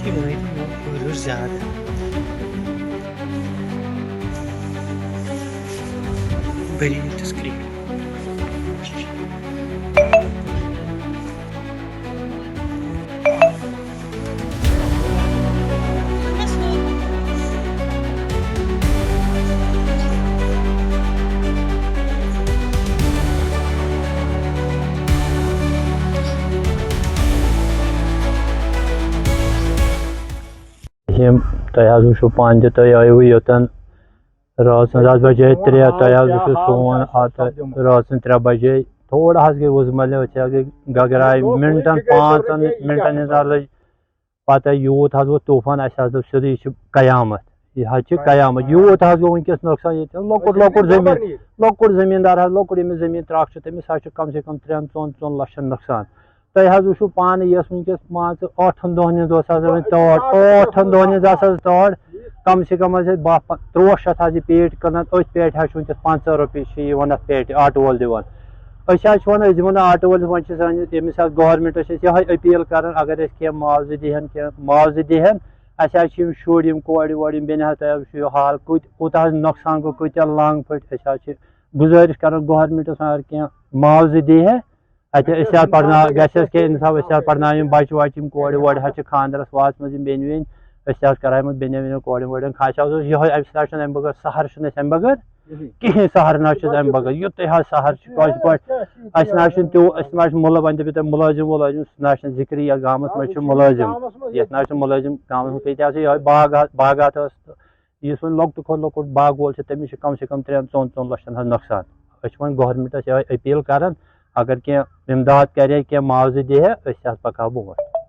Buyurur ज़्यादा बड़ी तस्क्रीन तुम वो पान तुम आयु योतन रात 10 बजे 3 तुम सोन रात 3 बजे थोड़ा गई वजमल गगराय मिनटन 5 मिनटन लग पत यूत वो तूफान सोदी कयामत यह कयामत यूत गो वनकस नुकसान ये लकुट जमींदार लकुट यमिस जमीन त्रख तमिस कम से कम 3-4 लक्षन नुकसान तुम वो पान यस वनकस मान 8 दोहन तौर 8 दोहन तौर कम से कम 13 शत पेट कन अथ पेट वनकस 500 रुपये वन पेट आटो वोल दिवान वन दिमो आटो वोल वो यमिस गवर्नमेंट यह अपील कर अगर कह मुआवजे दिहन शुर कोड़ वोड़ बेन तुम हाल कूत नुकसान गो कूत लंग फट गुजारिश कर गवर्नमेंट अगर कह मुआवजे दिह पढ़ना गि इंसाफ पढ़ना बच वच कोड़ वोड़ खानदरस वाच मज बेन वेन कराए बेन वेन कोड़ वोड़ यह अम बगैर सहर अम बगैर कहें सहर ना बगैर युत सहर ना मुल वन दप मुलाजिम वुलाजिम ना जिक्र ये गाँव मज मुलाजिम ये मुलाजिम गाँव ये बागात इस वो लकुट खो लकुट बाग वोल तमिस कम से कम 3-4 लक्षन नुकसान वो गवर्नमेंटस अपील कर अगर कह इमदाद करे कह मुआवजे दिह पकह ब्रोट।